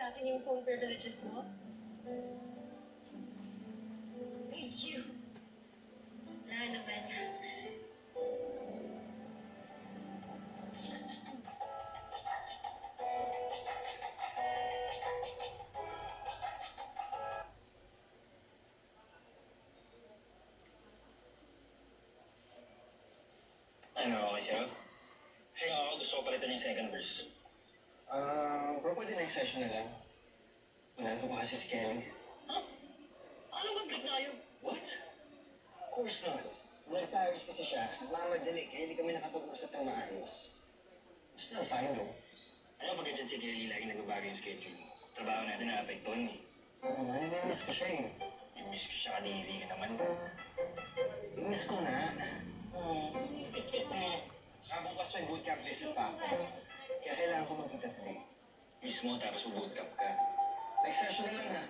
sa akin yung phone privileges mo? Thank you. Wala naman. Ano, okay sa'yo? Kaya ako gusto ko palitan yung second verse. Bro, pwede next session na lang. Manalo pa kasi si Kelly. Huh? Ano ba break na kayo? What? Of course not. Nag-Paris kasi siya. Mamadali kaya hindi kami nakapag-usap ng maayos. Still fine though. Ano ba dyan si Kelly lagi nagbabago yung schedule? Trabaho natin na-apektuhan eh. Oo nga, nami-miss ko siya eh. I-miss ko siya kanili ka naman. I-miss ko na. Saka bukas may bootcamp visit pa ako. Kaya kailangan ko magkita today. Miss mo tapos bootcamp ka. Next session na lang ha.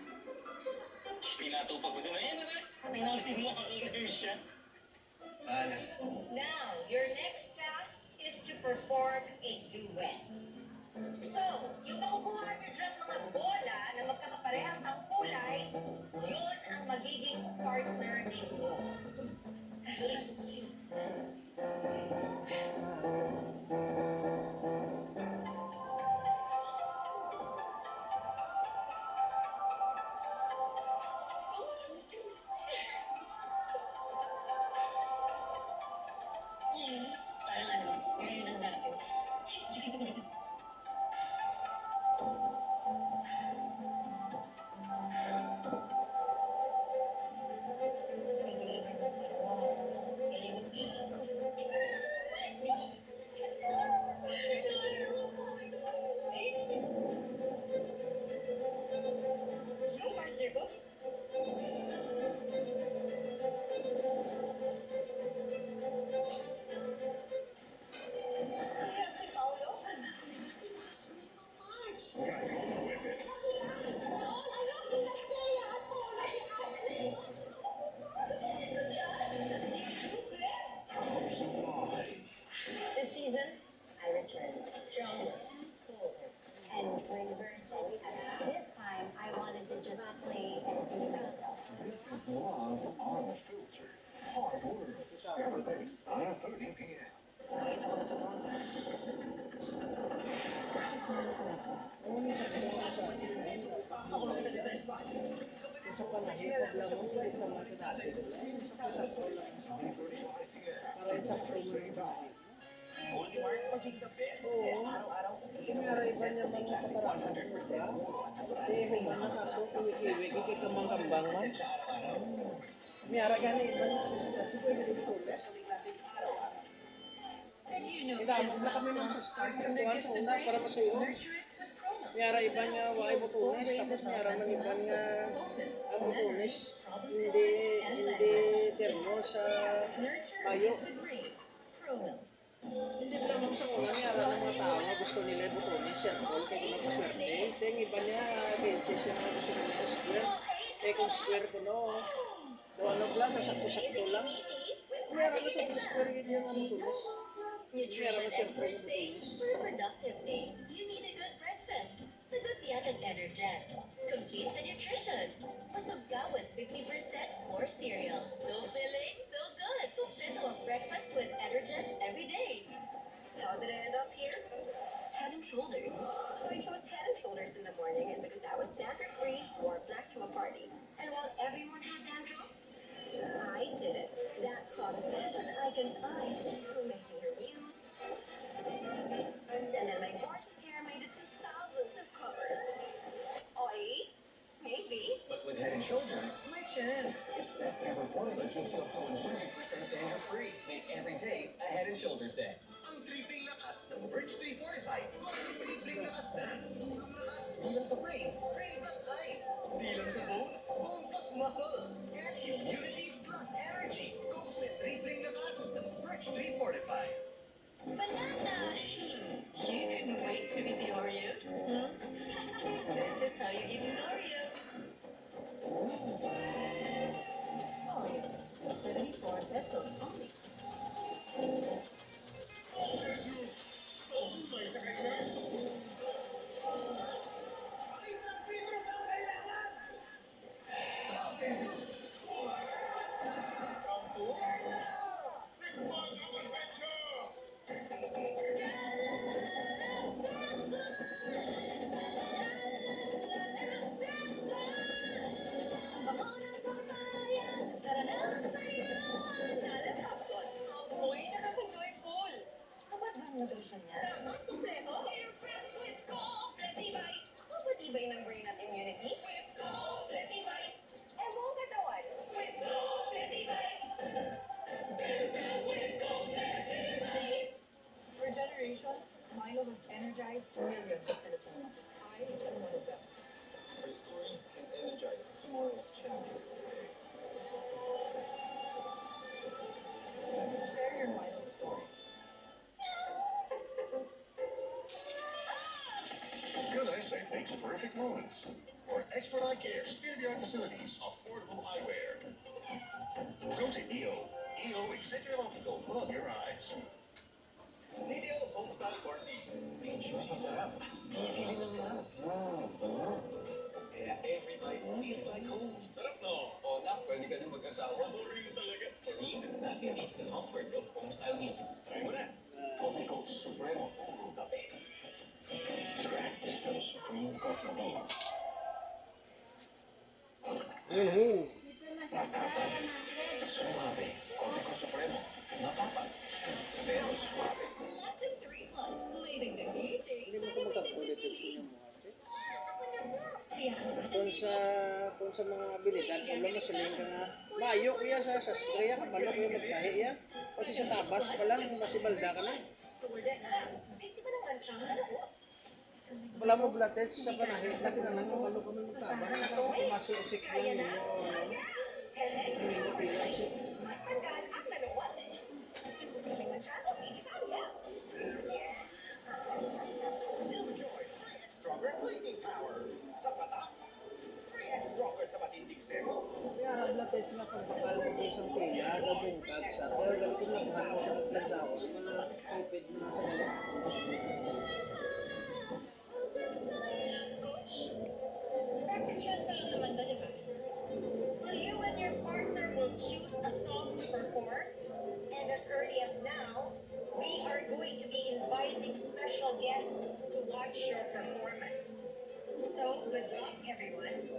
Just tinatupag ko doon. Ayan na. Tinalin mo ang inertia. Bahala. Now, your next task is to perform a duet. So, yung makukuha niyo dyan mga bola na magkakaparehas ang kulay, yun ang magiging partner ninyo. Parang ano, ngayon ang dati. Yung partner ko, Kaya si Paolo? This season, I return stronger, bolder, and braver than ever. This time, I wanted to just play and be myself. Love unfiltered. Hard work. Saturdays, 9:30 p.m. nakita ko na ito noon. Ako lang pinag-dress pa. Goldie Mark, maging the best. Araw-araw, Iba niya mga kaparang 100%. Hindi, kung nakasok, kiwi-kiwi, kikikamang kambang man. Miyara ka na iba niya. Kasi pwede rin ko. as you know, Kailangan na kami mag-start kantuan sa una para pa sa'yo. nurture it with Prono. Miyara iba niya, why butunis. Tapos miyara man iba nga, ang butunis. Hindi termo sa Nurture mayo. with the grain. Prono. Hindi pa naman sa una, miyara ng mga tao nga gusto nila butunis. Yan, all kaya kinapaswerte. Yung iba niya, benches yung mga gusto nila square. Eh kung square ko no, ano lang, sakto-sakto lang. Miyara ko sa square yun yung ano tulis. Nutrition experts say, for a productive day, you need a good breakfast. Sagot yan ang Energen. Complete sa nutrition. Busog ka with 50% more cereal. So filling, so good. Kompleto ang breakfast with Energen every day. How did I end up here? Head and Shoulders. So I chose Head and Shoulders in the morning, and because I was dandruff-free, wore black to a party. And while everyone had dandruff, I did it. That caught fashion icon's eye, making her muse. And then my gorgeous hair made it to thousands of covers. Oi, maybe. But with Head and Shoulders, my chance. It's best ever formula keeps you up to 100% danger-free. Make every day a Head and Shoulders day. Ang tripping lakas ng Birch 345. Tripping lakas na. Tulong lakas. Di lang sa brain. Brain plus eyes. Di lang sa bone. Bone plus muscle. And immunity plus energy. Complete tripping lakas ng Birch 345. Banana! You couldn't wait to meet the Oreos? Huh? This is how you eat an Oreo. Oreo, 74 pesos only. solusyon niya. Tama, kumpleto. With Completibay. Completibay ng brain at immunity. With Completibay. Eh, buong katawan. With Completibay. For generations, Milo has energized millions of Filipinos. I am one of them. Our stories can energize tomorrow's challenges today. Share your Milo story. Good eyesight makes perfect moments. For expert eye care, state-of-the-art facilities, affordable eyewear. Go to EO. EO Executive Optical. Love your eyes. CDO Homestyle Party. Medyo sarap. Bibili ng lahat. Kaya every bite feels like home. Sarap no? O na, pwede ka na mag-asawa. Boring talaga. For me, nothing beats the comfort of Homestyle meats. Try mo na. Comico Supremo Puro Kape. Craft is fresh cream coffee beans. Matapang. Suave. Comico Supremo. Matapang. Pero suave. Latin 3 Plus, leading the DJ. Hindi mo ko magkakulit yung siya mo ate. Kaya Kung sa mga abilidad, alam mo sila yung nga, mayo kuya sa straya ka, balo kuya magtahi ya. Kasi sa tabas pa lang, masibalda ka na. Ay, di ba naman siya? Ano? Wala mo blood test sa panahit na kinanan mo, balo ka man magtabas. Masiusik lang yun. Hindi mo pinasik. Mas tagal ang dalawa. Imposibleng mansyado, sige sabi. Enjoy 3x Stronger Cleaning Power. Sa pata. 3x Stronger sa matinding semo. Kaya blood test na pagpakal mo isang pila, gabing tag sa pero ganito lang hako sa naglandaw, mga COVID na sa galit. practice run pa lang naman to, di ba? Well, you and your partner will choose a song to perform. And as early as now, we are going to be inviting special guests to watch your performance. So, good luck, everyone.